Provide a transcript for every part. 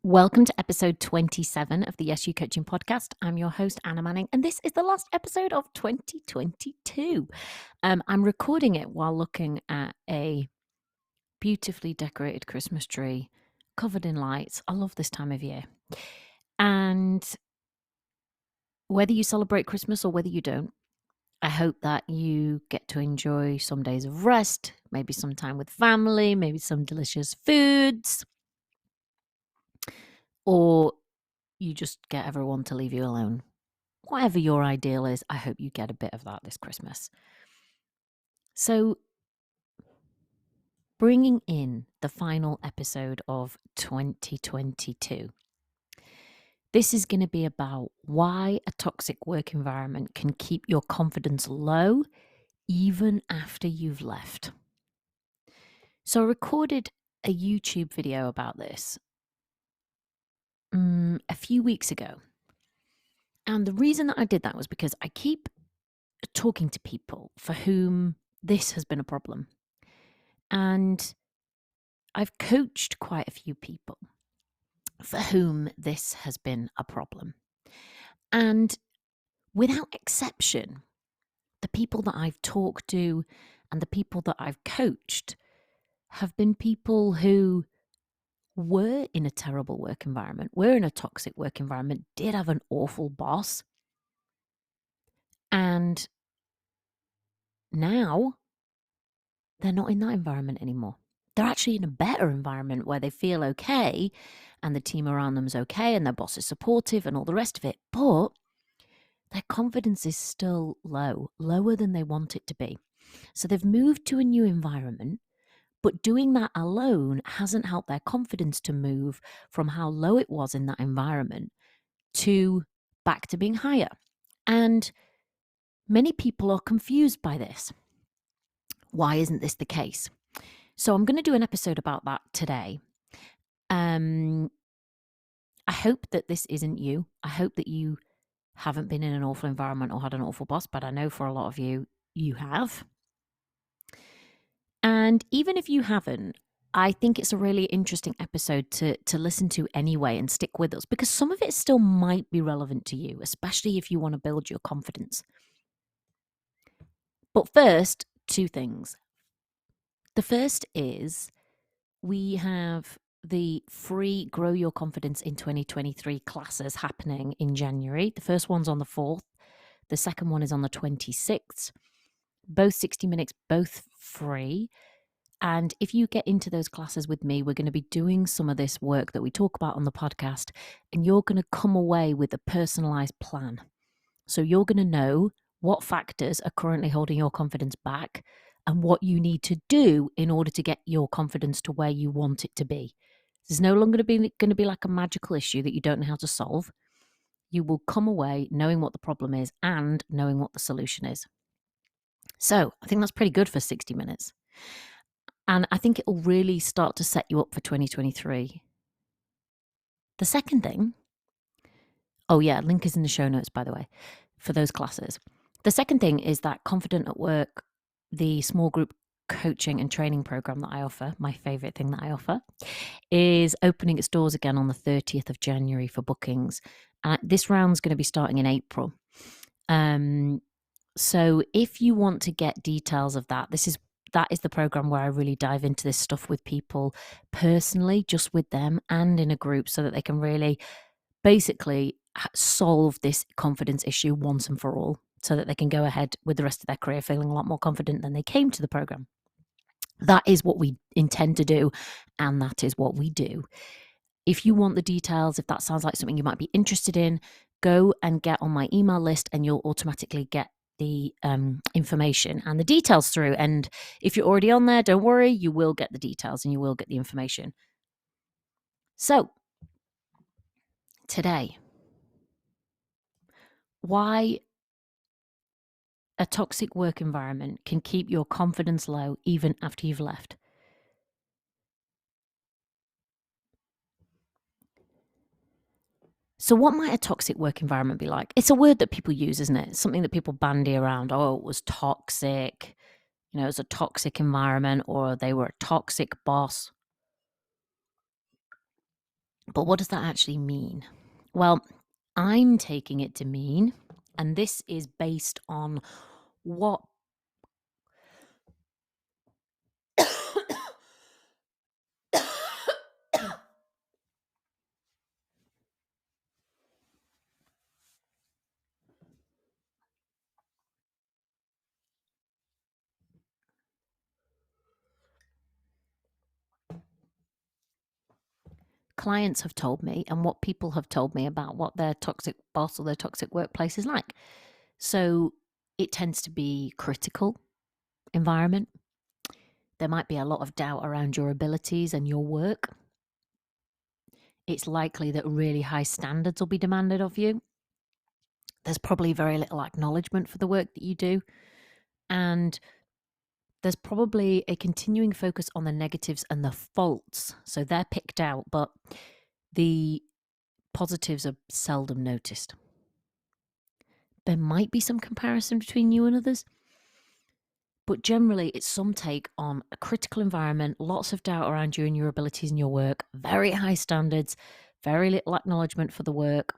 Welcome to episode 27 of the Yes You Coaching podcast. I'm your host, Anna Manning, and this is the last episode of 2022. I'm recording it while looking at a beautifully decorated Christmas tree covered in lights. I love this time of year. And whether you celebrate Christmas or whether you don't, I hope that you get to enjoy some days of rest, maybe some time with family, maybe some delicious foods, or you just get everyone to leave you alone. Whatever your ideal is, I hope you get a bit of that this Christmas. So, bringing in the final episode of 2022. This is going to be about why a toxic work environment can keep your confidence low even after you've left. So, I recorded a YouTube video about this a few weeks ago. And the reason that I did that was because I keep talking to people for whom this has been a problem. And I've coached quite a few people for whom this has been a problem. And without exception, the people that I've talked to and the people that I've coached have been people who were in a terrible work environment, were in a toxic work environment, did have an awful boss. And now they're not in that environment anymore. They're actually in a better environment where they feel okay and the team around them is okay and their boss is supportive and all the rest of it. But their confidence is still low, lower than they want it to be. So they've moved to a new environment, but doing that alone hasn't helped their confidence to move from how low it was in that environment to back to being higher. And many people are confused by this. Why isn't this the case? So I'm going to do an episode about that today. I hope that this isn't you. I hope that you haven't been in an awful environment or had an awful boss, but I know for a lot of you, you have. And even if you haven't, I think it's a really interesting episode to listen to anyway and stick with us because some of it still might be relevant to you, especially if you want to build your confidence. But first, two things. The first is we have the free Grow Your Confidence in 2023 classes happening in January. The first one's on the 4th. The second one is on the 26th. Both 60 minutes, both free. And if you get into those classes with me, we're going to be doing some of this work that we talk about on the podcast, and you're going to come away with a personalized plan. So you're going to know what factors are currently holding your confidence back and what you need to do in order to get your confidence to where you want it to be. There's no longer going to be like a magical issue that you don't know how to solve. You will come away knowing what the problem is and knowing what the solution is. So I think that's pretty good for 60 minutes. And I think it will really start to set you up for 2023. The second thing, link is in the show notes, by the way, for those classes. The second thing is that Confident at Work, the small group coaching and training program that I offer, my favorite thing that I offer, is opening its doors again on the 30th of January for bookings. This round's going to be starting in April. So if you want to get details of that is the program where I really dive into this stuff with people personally, just with them and in a group so that they can really basically solve this confidence issue once and for all so that they can go ahead with the rest of their career feeling a lot more confident than they came to the program. That is what we intend to do, and that is what we do. If you want the details, if that sounds like something you might be interested in, go and get on my email list and you'll automatically get the information and the details through. And if you're already on there, don't worry, you will get the details and you will get the information. So, today, why a toxic work environment can keep your confidence low even after you've left. So what might a toxic work environment be like? It's a word that people use, isn't it? It's something that people bandy around. Oh, it was toxic. It was a toxic environment, or they were a toxic boss. But what does that actually mean? Well, I'm taking it to mean, and this is based on what clients have told me and what people have told me about what their toxic boss or their toxic workplace is like. So it tends to be critical environment. There might be a lot of doubt around your abilities and your work. It's likely that really high standards will be demanded of you. There's probably very little acknowledgement for the work that you do. And there's probably a continuing focus on the negatives and the faults. So they're picked out, but the positives are seldom noticed. There might be some comparison between you and others, but generally it's some take on a critical environment, lots of doubt around you and your abilities and your work, very high standards, very little acknowledgement for the work,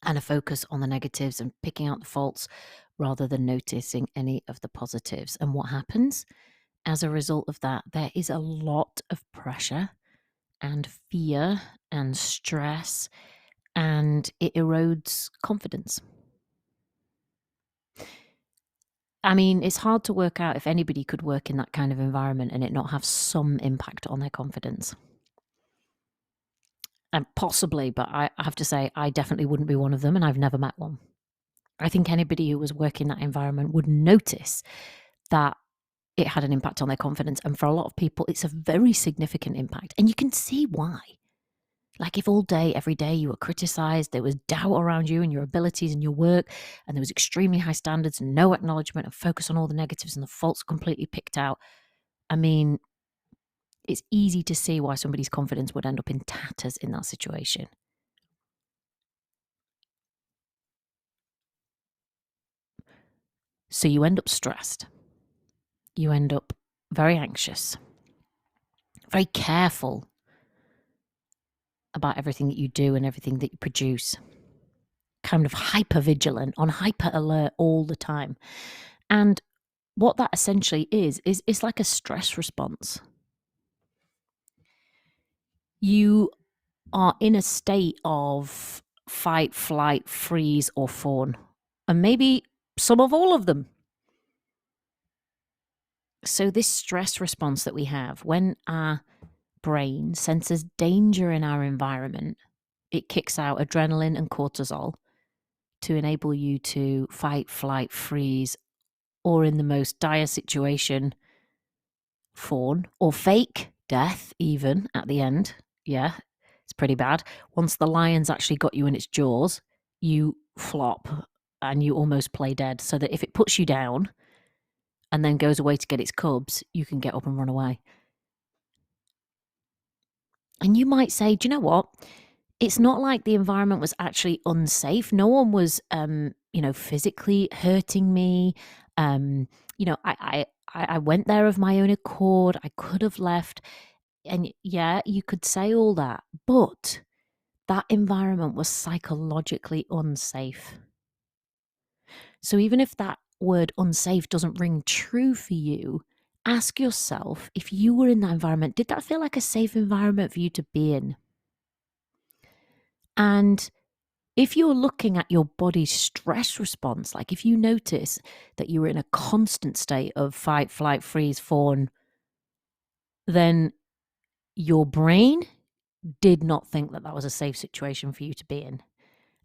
and a focus on the negatives and picking out the faults rather than noticing any of the positives. And what happens as a result of that? There is a lot of pressure and fear and stress, and it erodes confidence. I mean, it's hard to work out if anybody could work in that kind of environment and it not have some impact on their confidence. And possibly, but I have to say, I definitely wouldn't be one of them, and I've never met one. I think anybody who was working in that environment would notice that it had an impact on their confidence. And for a lot of people, it's a very significant impact. And you can see why. Like if all day, every day you were criticized, there was doubt around you and your abilities and your work, and there was extremely high standards and no acknowledgement and focus on all the negatives and the faults completely picked out. I mean, it's easy to see why somebody's confidence would end up in tatters in that situation. So you end up stressed. You end up very anxious, very careful about everything that you do and everything that you produce. Kind of hyper vigilant, on hyper alert all the time. And what that essentially is it's like a stress response. You are in a state of fight, flight, freeze, or fawn, and maybe some of all of them. So, this stress response that we have when our brain senses danger in our environment, it kicks out adrenaline and cortisol to enable you to fight, flight, freeze, or in the most dire situation, fawn or fake death, even at the end. Yeah, it's pretty bad. Once the lion's actually got you in its jaws, you flop and you almost play dead. So that if it puts you down and then goes away to get its cubs, you can get up and run away. And you might say, do you know what? It's not like the environment was actually unsafe. No one was, physically hurting me. I went there of my own accord. I could have left. And yeah, you could say all that, but that environment was psychologically unsafe. So even if that word unsafe doesn't ring true for you, ask yourself, if you were in that environment, did that feel like a safe environment for you to be in? And if you're looking at your body's stress response, like if you notice that you were in a constant state of fight, flight, freeze, fawn, then your brain did not think that that was a safe situation for you to be in.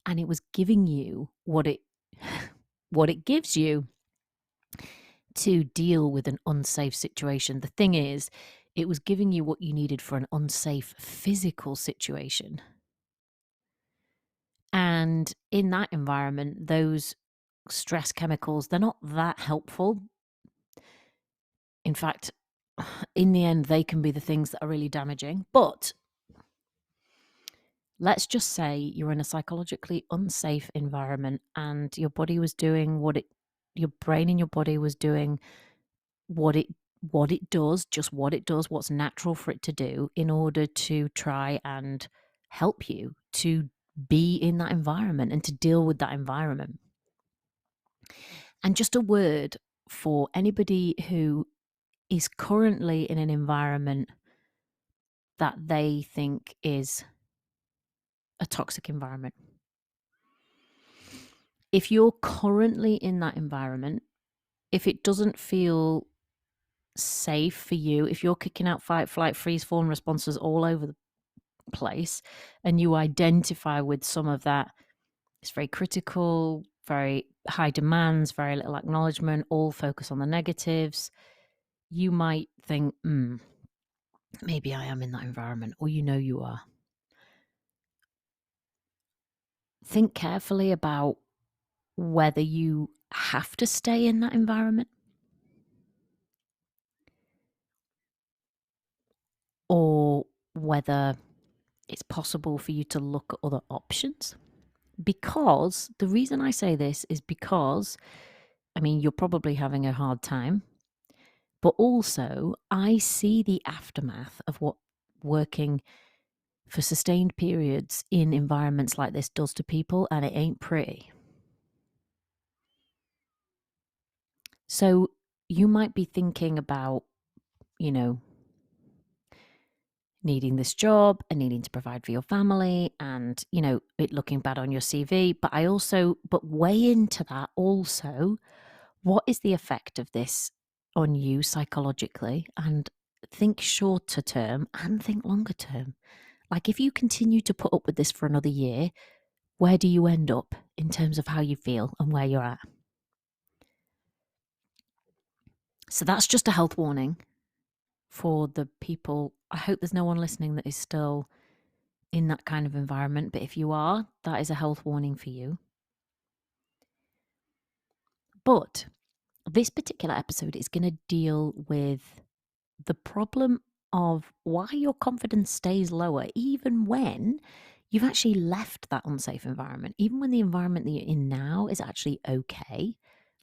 And it was giving you what it gives you to deal with an unsafe situation. The thing is, it was giving you what you needed for an unsafe physical situation. And in that environment, those stress chemicals, they're not that helpful. In fact, in the end, they can be the things that are really damaging. But let's just say you're in a psychologically unsafe environment and your body was doing your brain and your body was doing what it does, just what it does, what's natural for it to do in order to try and help you to be in that environment and to deal with that environment. And just a word for anybody who is currently in an environment that they think is a toxic environment. If you're currently in that environment, if it doesn't feel safe for you, if you're kicking out fight, flight, freeze, fawn responses all over the place, and you identify with some of that, it's very critical, very high demands, very little acknowledgement, all focus on the negatives, you might think, maybe I am in that environment, or you are. Think carefully about whether you have to stay in that environment or whether it's possible for you to look at other options. Because the reason I say this is because, you're probably having a hard time, but also I see the aftermath of what working for sustained periods in environments like this does to people, and it ain't pretty. So you might be thinking about, needing this job and needing to provide for your family and, it looking bad on your CV. But weigh into that also, what is the effect of this on you psychologically? And think shorter term and think longer term. Like if you continue to put up with this for another year, where do you end up in terms of how you feel and where you're at? So that's just a health warning for the people. I hope there's no one listening that is still in that kind of environment, but if you are, that is a health warning for you. But this particular episode is going to deal with the problem of why your confidence stays lower even when you've actually left that unsafe environment, even when the environment that you're in now is actually okay.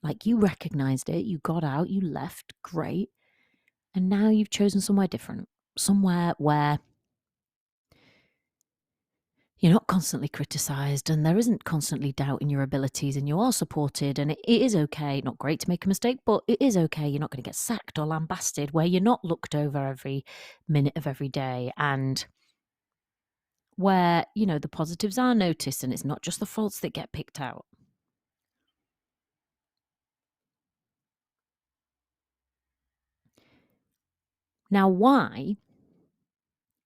Like you recognized it, you got out, you left, great. And now you've chosen somewhere different, somewhere where you're not constantly criticized and there isn't constantly doubt in your abilities and you are supported and it is okay. Not great to make a mistake, but it is okay. You're not going to get sacked or lambasted, where you're not looked over every minute of every day, and where, the positives are noticed and it's not just the faults that get picked out. Now, why,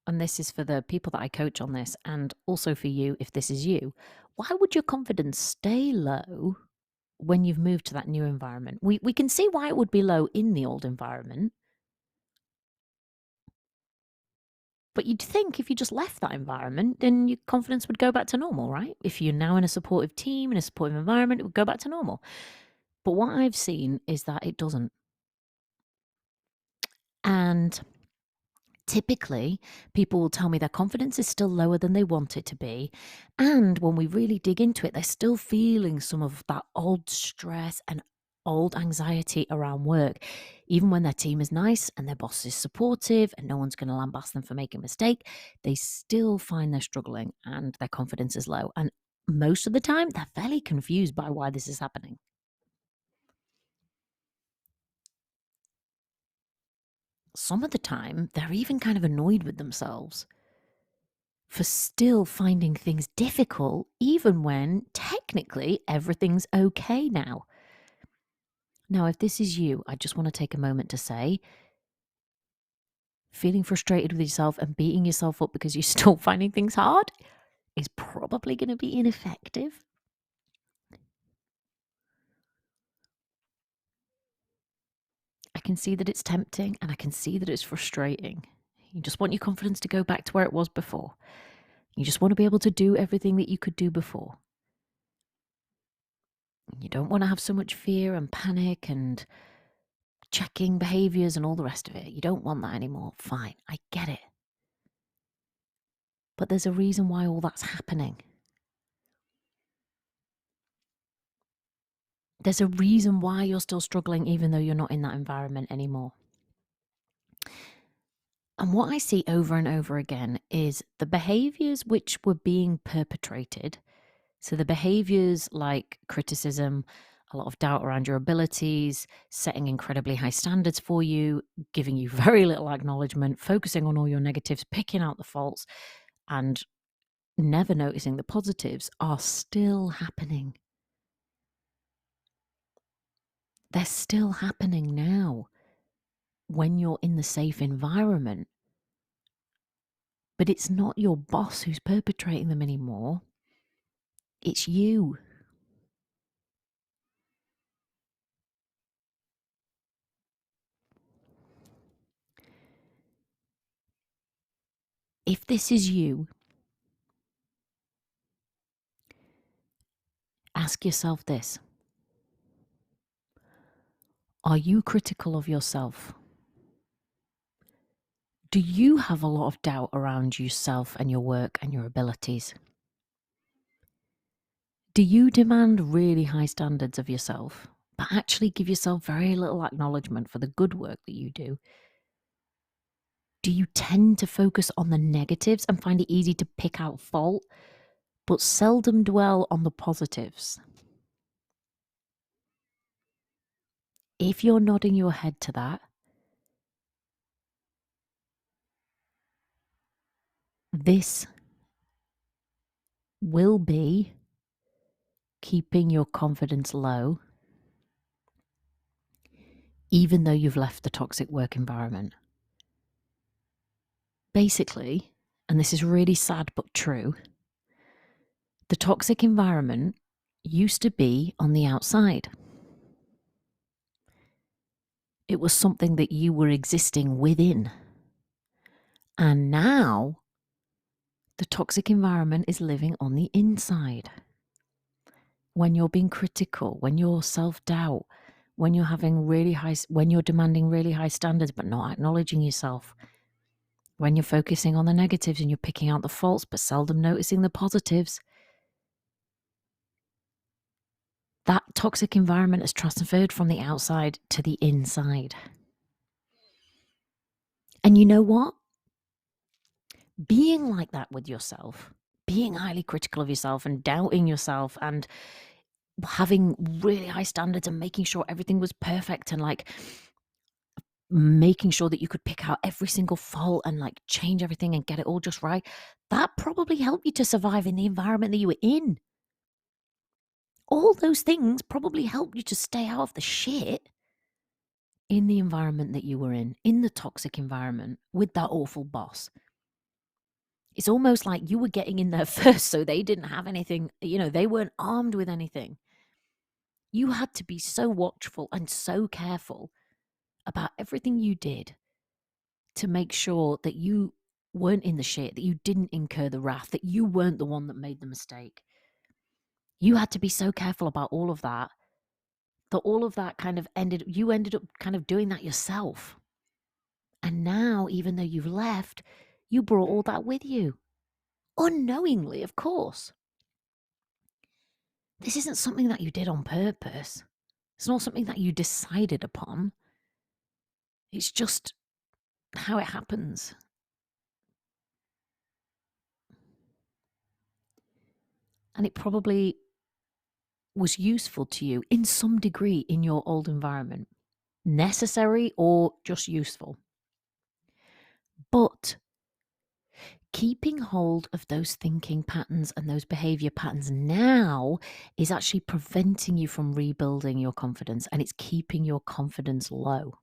and this is for the people that I coach on this and also for you if this is you, why would your confidence stay low when you've moved to that new environment? We can see why it would be low in the old environment. But you'd think if you just left that environment, then your confidence would go back to normal, right? If you're now in a supportive team, in a supportive environment, it would go back to normal. But what I've seen is that it doesn't. And typically, people will tell me their confidence is still lower than they want it to be. And when we really dig into it, they're still feeling some of that old stress and old anxiety around work. Even when their team is nice and their boss is supportive and no one's going to lambast them for making a mistake, they still find they're struggling and their confidence is low. And most of the time, they're fairly confused by why this is happening. Some of the time, they're even kind of annoyed with themselves for still finding things difficult, even when technically everything's okay now. Now, if this is you, I just want to take a moment to say, feeling frustrated with yourself and beating yourself up because you're still finding things hard is probably going to be ineffective. I can see that it's tempting and I can see that it's frustrating. You just want your confidence to go back to where it was before. You just want to be able to do everything that you could do before. You don't want to have so much fear and panic and checking behaviors and all the rest of it. You don't want that anymore. Fine, I get it. But there's a reason why all that's happening. There's a reason why you're still struggling, even though you're not in that environment anymore. And what I see over and over again is the behaviors which were being perpetrated. So the behaviors like criticism, a lot of doubt around your abilities, setting incredibly high standards for you, giving you very little acknowledgement, focusing on all your negatives, picking out the faults, and never noticing the positives are still happening. They're still happening now when you're in the safe environment. But it's not your boss who's perpetrating them anymore. It's you. If this is you, ask yourself this. Are you critical of yourself? Do you have a lot of doubt around yourself and your work and your abilities? Do you demand really high standards of yourself, but actually give yourself very little acknowledgement for the good work that you do? Do you tend to focus on the negatives and find it easy to pick out fault, but seldom dwell on the positives? If you're nodding your head to that, this will be keeping your confidence low, even though you've left the toxic work environment. Basically, and this is really sad but true, the toxic environment used to be on the outside. It was something that you were existing within. And now the toxic environment is living on the inside. When you're being critical, when you're self-doubt, when you're when you're demanding really high standards but not acknowledging yourself, when you're focusing on the negatives and you're picking out the faults but seldom noticing the positives, that toxic environment has transferred from the outside to the inside. And you know what? Being like that with yourself, being highly critical of yourself and doubting yourself and having really high standards and making sure everything was perfect and like making sure that you could pick out every single fault and like change everything and get it all just right, that probably helped you to survive in the environment that you were in. All those things probably helped you to stay out of the shit in the environment that you were in the toxic environment with that awful boss. It's almost like you were getting in there first, so they didn't have anything, they weren't armed with anything. You had to be so watchful and so careful about everything you did to make sure that you weren't in the shit, that you didn't incur the wrath, that you weren't the one that made the mistake. You had to be so careful about all of that all of that kind of you ended up kind of doing that yourself. And now, even though you've left, you brought all that with you. Unknowingly, of course. This isn't something that you did on purpose. It's not something that you decided upon. It's just how it happens. And it probably was useful to you in some degree in your old environment. Necessary or just useful. But keeping hold of those thinking patterns and those behavior patterns now is actually preventing you from rebuilding your confidence, and it's keeping your confidence low.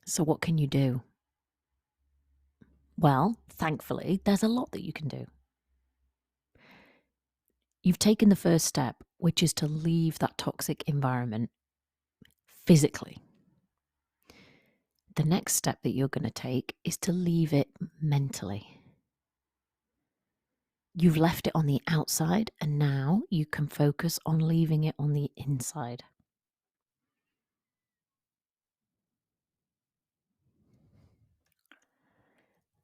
So what can you do? Well, thankfully, there's a lot that you can do. You've taken the first step, which is to leave that toxic environment physically. The next step that you're going to take is to leave it mentally. You've left it on the outside, and now you can focus on leaving it on the inside.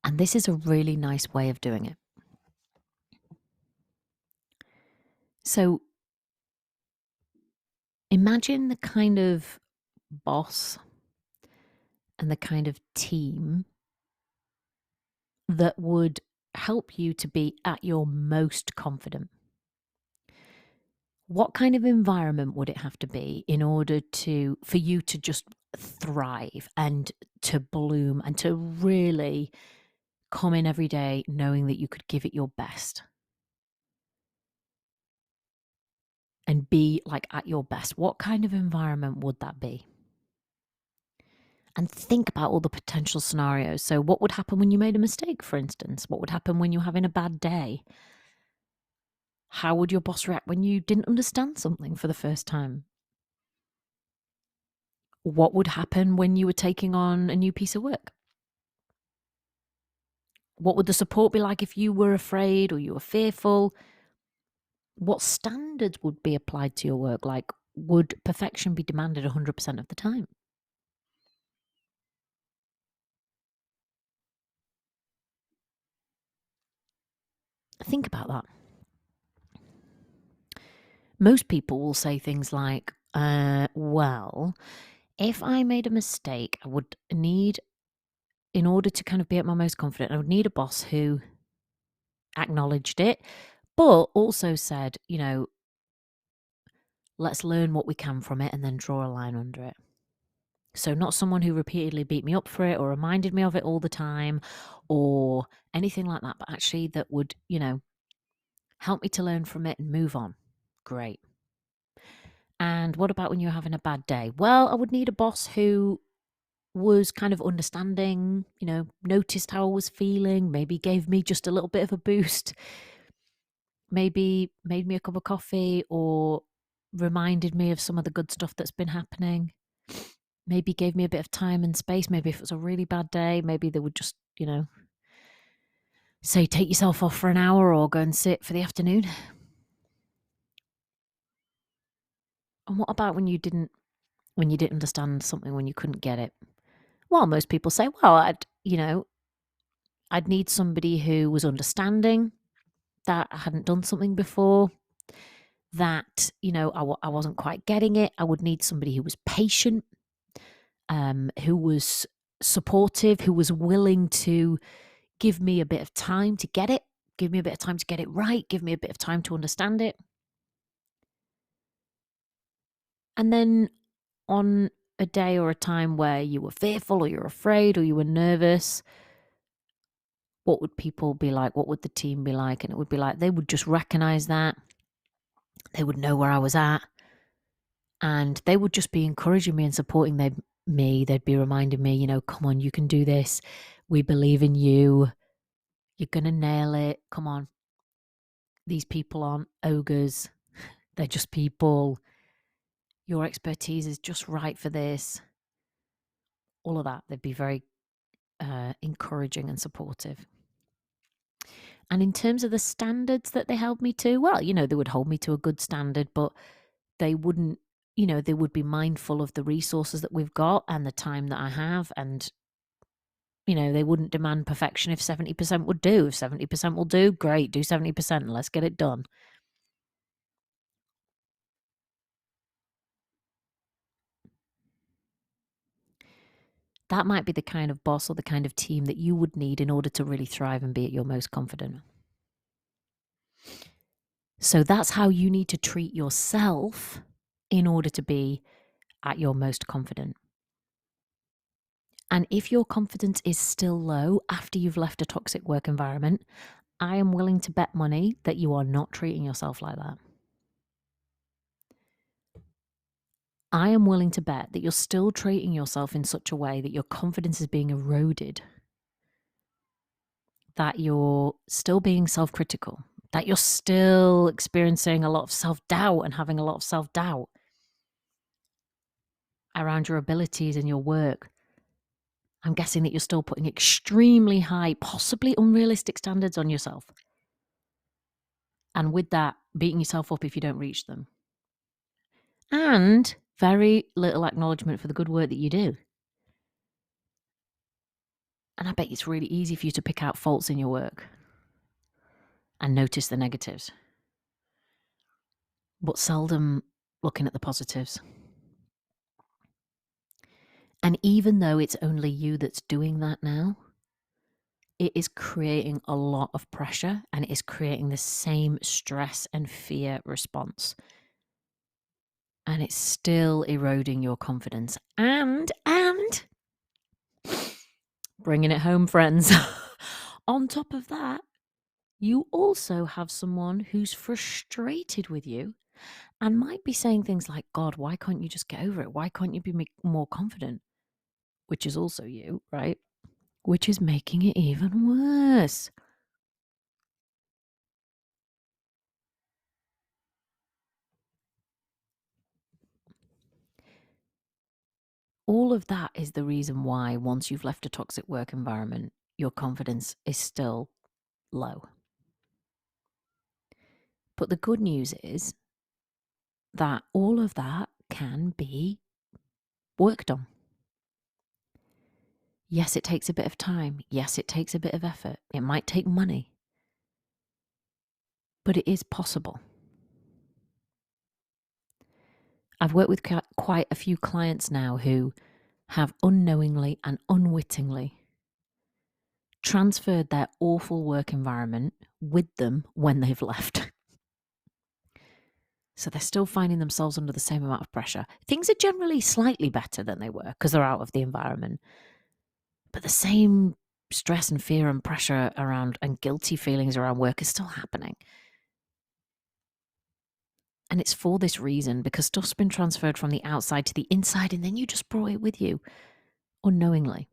And this is a really nice way of doing it. So imagine the kind of boss and the kind of team that would help you to be at your most confident? What kind of environment would it have to be in order for you to just thrive and to bloom and to really come in every day knowing that you could give it your best and be like at your best? What kind of environment would that be? And think about all the potential scenarios. So, what would happen when you made a mistake, for instance? What would happen when you're having a bad day? How would your boss react when you didn't understand something for the first time? What would happen when you were taking on a new piece of work? What would the support be like if you were afraid or you were fearful? What standards would be applied to your work? Like, would perfection be demanded 100% of the time? Think about that. Most people will say things like, well, if I made a mistake, I would need, in order to kind of be at my most confident, I would need a boss who acknowledged it, but also said, let's learn what we can from it and then draw a line under it. So, not someone who repeatedly beat me up for it or reminded me of it all the time or anything like that, but actually that would, help me to learn from it and move on. Great. And what about when you're having a bad day? Well, I would need a boss who was kind of understanding, noticed how I was feeling, maybe gave me just a little bit of a boost, maybe made me a cup of coffee or reminded me of some of the good stuff that's been happening. Maybe gave me a bit of time and space. Maybe if it was a really bad day, maybe they would just, say take yourself off for an hour or go and sit for the afternoon. And what about when you didn't understand something, when you couldn't get it? Well, most people say, well, I'd need somebody who was understanding that I hadn't done something before, that, I wasn't quite getting it. I would need somebody who was patient, who was supportive, who was willing to give me a bit of time to get it, give me a bit of time to get it right, give me a bit of time to understand it. And then on a day or a time where you were fearful or you're afraid or you were nervous, what would people be like? What would the team be like? And it would be like they would just recognize that. They would know where I was at. And they would just be encouraging me and supporting me. They'd be reminding me, come on, you can do this. We believe in you. You're going to nail it. Come on. These people aren't ogres. They're just people. Your expertise is just right for this. All of that. They'd be very encouraging and supportive. And in terms of the standards that they held me to, well, they would hold me to a good standard, but they wouldn't, they would be mindful of the resources that we've got and the time that I have. And, they wouldn't demand perfection if 70% would do. If 70% will do, great, do 70% and let's get it done. That might be the kind of boss or the kind of team that you would need in order to really thrive and be at your most confident. So that's how you need to treat yourself in order to be at your most confident. And if your confidence is still low after you've left a toxic work environment, I am willing to bet money that you are not treating yourself like that. I am willing to bet that you're still treating yourself in such a way that your confidence is being eroded, that you're still being self-critical, that you're still experiencing a lot of self-doubt and having a lot of self-doubt around your abilities and your work. I'm guessing that you're still putting extremely high, possibly unrealistic standards on yourself. And with that, beating yourself up if you don't reach them. And very little acknowledgement for the good work that you do. And I bet it's really easy for you to pick out faults in your work and notice the negatives, but seldom looking at the positives. And even though it's only you that's doing that now, it is creating a lot of pressure and it is creating the same stress and fear response. And it's still eroding your confidence. And bringing it home, friends. On top of that, you also have someone who's frustrated with you and might be saying things like, God, why can't you just get over it? Why can't you be more confident? Which is also you, right? Which is making it even worse. All of that is the reason why, once you've left a toxic work environment, your confidence is still low. But the good news is that all of that can be worked on. Yes, it takes a bit of time. Yes, it takes a bit of effort. It might take money, but it is possible. I've worked with quite a few clients now who have unknowingly and unwittingly transferred their awful work environment with them when they've left. So they're still finding themselves under the same amount of pressure. Things are generally slightly better than they were because they're out of the environment. But the same stress and fear and pressure around and guilty feelings around work is still happening. And it's for this reason, because stuff's been transferred from the outside to the inside and then you just brought it with you unknowingly.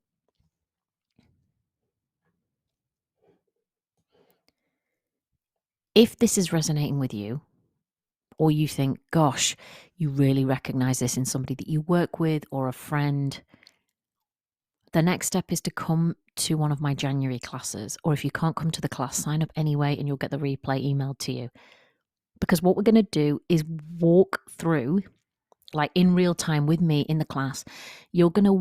If this is resonating with you, or you think, gosh, you really recognize this in somebody that you work with or a friend, the next step is to come to one of my January classes. Or if you can't come to the class, sign up anyway and you'll get the replay emailed to you. Because what we're going to do is walk through, like in real time with me in the class, you're going to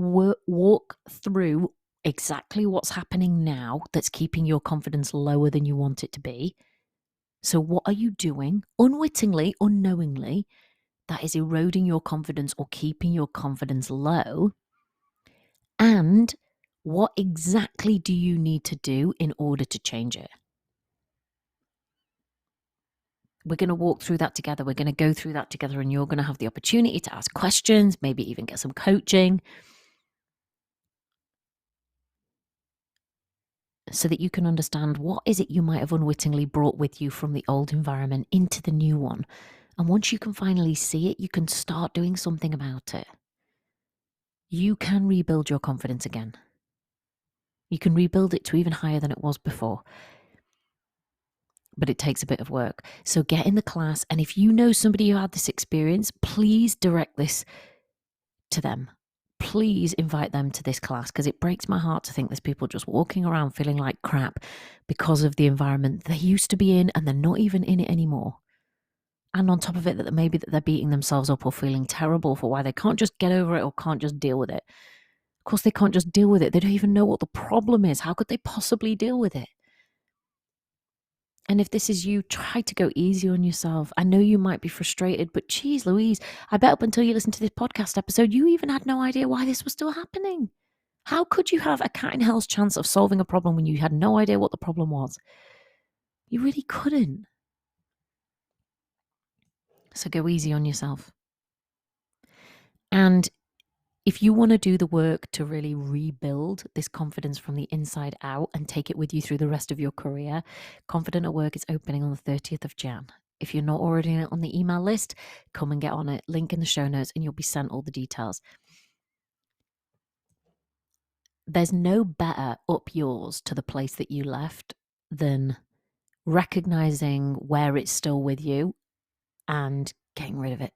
walk through exactly what's happening now that's keeping your confidence lower than you want it to be. So what are you doing unwittingly, unknowingly, that is eroding your confidence or keeping your confidence low? And what exactly do you need to do in order to change it? We're going to walk through that together. We're going to go through that together, and you're going to have the opportunity to ask questions, maybe even get some coaching, so that you can understand what is it you might have unwittingly brought with you from the old environment into the new one. And once you can finally see it, you can start doing something about it. You can rebuild your confidence again. You can rebuild it to even higher than it was before. But it takes a bit of work. So get in the class. And if you know somebody who had this experience, please direct this to them. Please invite them to this class, because it breaks my heart to think there's people just walking around feeling like crap because of the environment they used to be in and they're not even in it anymore. And on top of it, that maybe that they're beating themselves up or feeling terrible for why they can't just get over it or can't just deal with it. Of course, they can't just deal with it. They don't even know what the problem is. How could they possibly deal with it? And if this is you, try to go easy on yourself. I know you might be frustrated, but geez Louise, I bet up until you listened to this podcast episode, you even had no idea why this was still happening. How could you have a cat in hell's chance of solving a problem when you had no idea what the problem was? You really couldn't. So go easy on yourself. And if you want to do the work to really rebuild this confidence from the inside out and take it with you through the rest of your career, Confident at Work is opening on the 30th of Jan. If you're not already on the email list, come and get on it. Link in the show notes and you'll be sent all the details. There's no better up yours to the place that you left than recognizing where it's still with you and getting rid of it.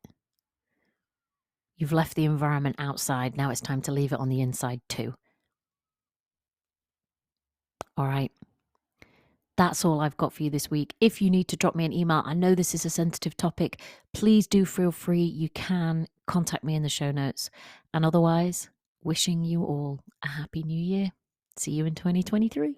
You've left the environment outside. Now it's time to leave it on the inside too. All right. That's all I've got for you this week. If you need to drop me an email, I know this is a sensitive topic. Please do feel free. You can contact me in the show notes. And otherwise, wishing you all a happy new year. See you in 2023.